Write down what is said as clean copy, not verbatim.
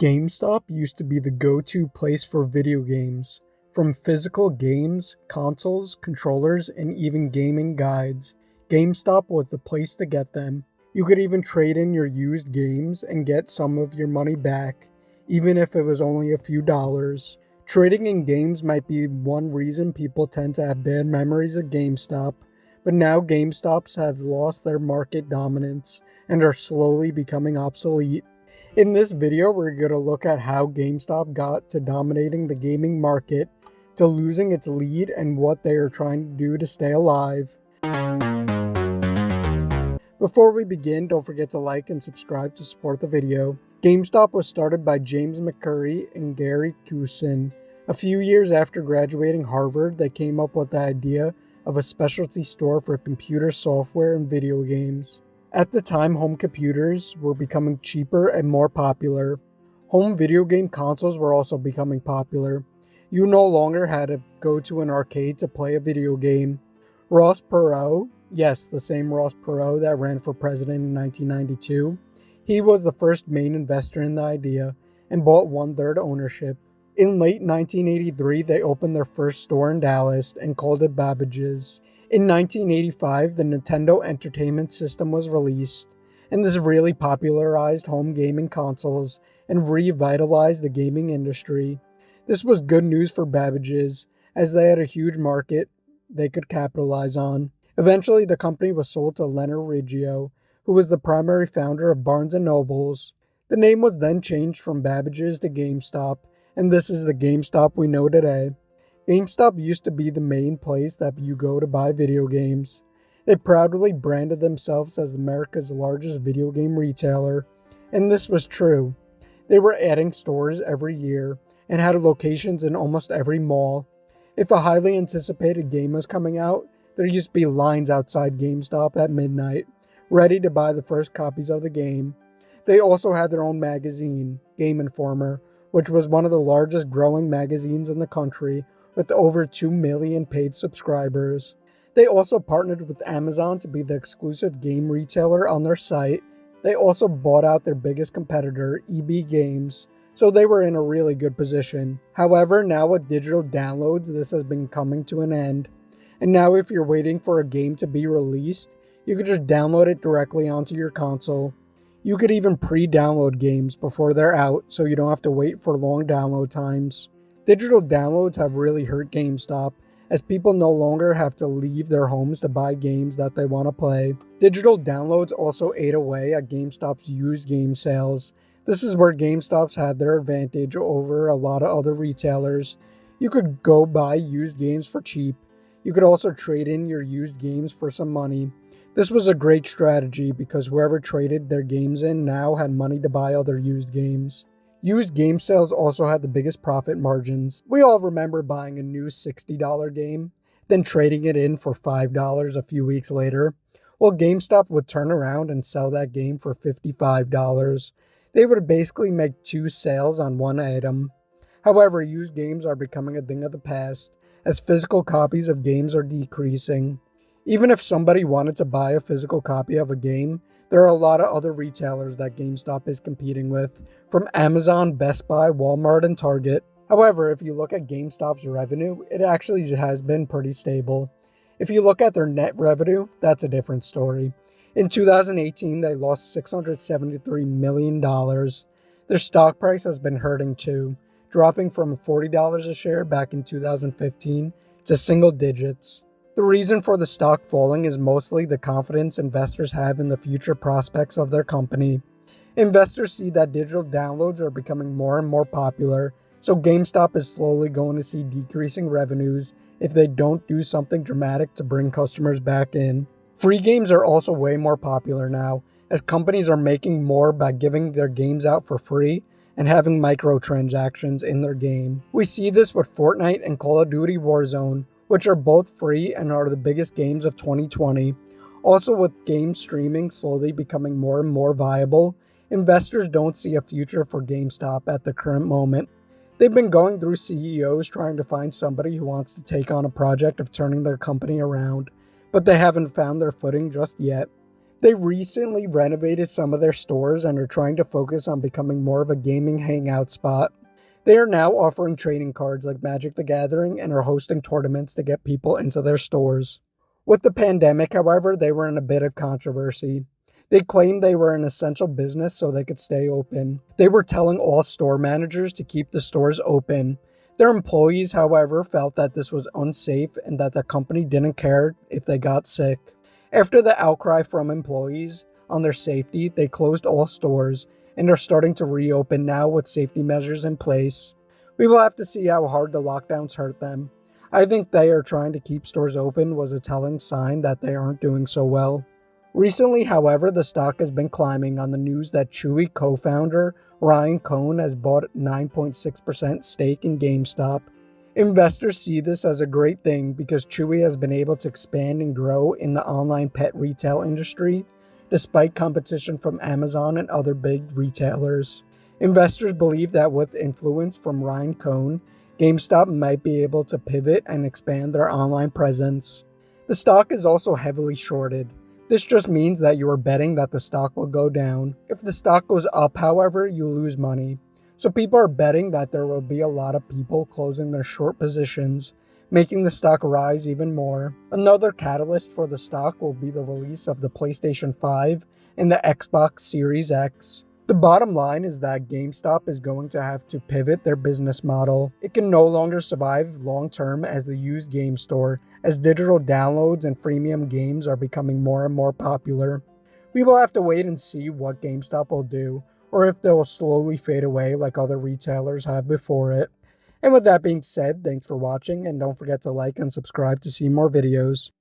GameStop used to be the go-to place for video games. From physical games, consoles, controllers, and even gaming guides, GameStop was the place to get them. You could even trade in your used games and get some of your money back, even if it was only a few dollars. Trading in games might be one reason people tend to have bad memories of GameStop, but now GameStops have lost their market dominance and are slowly becoming obsolete. In this video, we're going to look at how GameStop got to dominating the gaming market, to losing its lead, and what they are trying to do to stay alive. Before we begin, don't forget to like and subscribe to support the video. GameStop was started by James McCurry and Gary Kusin. A few years after graduating Harvard, they came up with the idea of a specialty store for computer software and video games. At the time, home computers were becoming cheaper and more popular. Home video game consoles were also becoming popular. You no longer had to go to an arcade to play a video game. Ross Perot, yes, the same Ross Perot that ran for president in 1992, he was the first main investor in the idea and bought 1/3 ownership. In late 1983, they opened their first store in Dallas and called it Babbage's. In 1985, the Nintendo Entertainment System was released, and this really popularized home gaming consoles and revitalized the gaming industry. This was good news for Babbage's, as they had a huge market they could capitalize on. Eventually, the company was sold to Leonard Riggio, who was the primary founder of Barnes & Noble's. The name was then changed from Babbage's to GameStop, and this is the GameStop we know today. GameStop used to be the main place that you go to buy video games. They proudly branded themselves as America's largest video game retailer, and this was true. They were adding stores every year and had locations in almost every mall. If a highly anticipated game was coming out, there used to be lines outside GameStop at midnight, ready to buy the first copies of the game. They also had their own magazine, Game Informer, which was one of the largest growing magazines in the country, with over 2 million paid subscribers. They also partnered with Amazon to be the exclusive game retailer on their site. They also bought out their biggest competitor, EB Games, so they were in a really good position. However, now with digital downloads, this has been coming to an end. And now if you're waiting for a game to be released, you could just download it directly onto your console. You could even pre-download games before they're out, so you don't have to wait for long download times. Digital downloads have really hurt GameStop, as people no longer have to leave their homes to buy games that they want to play. Digital downloads also ate away at GameStop's used game sales. This is where GameStop's had their advantage over a lot of other retailers. You could go buy used games for cheap. You could also trade in your used games for some money. This was a great strategy because whoever traded their games in now had money to buy other used games. Used game sales also had the biggest profit margins. We all remember buying a new $60 game, then trading it in for $5 a few weeks later. Well, GameStop would turn around and sell that game for $55. They would basically make 2 sales on one item. However, used games are becoming a thing of the past, as physical copies of games are decreasing. Even if somebody wanted to buy a physical copy of a game, there are a lot of other retailers that GameStop is competing with, from Amazon, Best Buy, Walmart, and Target. However, if you look at GameStop's revenue, it actually has been pretty stable. If you look at their net revenue, that's a different story. In 2018, they lost $673 million. Their stock price has been hurting too, dropping from $40 a share back in 2015 to single digits. The reason for the stock falling is mostly the confidence investors have in the future prospects of their company. Investors see that digital downloads are becoming more and more popular, so GameStop is slowly going to see decreasing revenues if they don't do something dramatic to bring customers back in. Free games are also way more popular now, as companies are making more by giving their games out for free and having microtransactions in their game. We see this with Fortnite and Call of Duty WARZONE, which are both free and are the biggest games of 2020. Also, with game streaming slowly becoming more and more viable, investors don't see a future for GameStop at the current moment. They've been going through CEOs trying to find somebody who wants to take on a project of turning their company around, but they haven't found their footing just yet. They recently renovated some of their stores and are trying to focus on becoming more of a gaming hangout spot. They are now offering trading cards like Magic the Gathering and are hosting tournaments to get people into their stores. With the pandemic, however, they were in a bit of controversy. They claimed they were an essential business so they could stay open. They were telling all store managers to keep the stores open. Their employees, however, felt that this was unsafe and that the company didn't care if they got sick. After the outcry from employees on their safety, they closed all stores and are starting to reopen now with safety measures in place. We will have to see how hard the lockdowns hurt them. I think they are trying to keep stores open was a telling sign that they aren't doing so well. Recently, however, the stock has been climbing on the news that Chewy co-founder Ryan Cohn has bought 9.6% stake in GameStop. Investors see this as a great thing because Chewy has been able to expand and grow in the online pet retail industry, despite competition from Amazon and other big retailers. Investors believe that with influence from Ryan Cohn, GameStop might be able to pivot and expand their online presence. The stock is also heavily shorted. This just means that you are betting that the stock will go down. If the stock goes up, however, you lose money. So people are betting that there will be a lot of people closing their short positions, making the stock rise even more. Another catalyst for the stock will be the release of the PlayStation 5 and the Xbox Series X. The bottom line is that GameStop is going to have to pivot their business model. It can no longer survive long-term as the used game store, as digital downloads and freemium games are becoming more and more popular. We will have to wait and see what GameStop will do, or if they will slowly fade away like other retailers have before it. And with that being said, thanks for watching, and don't forget to like and subscribe to see more videos.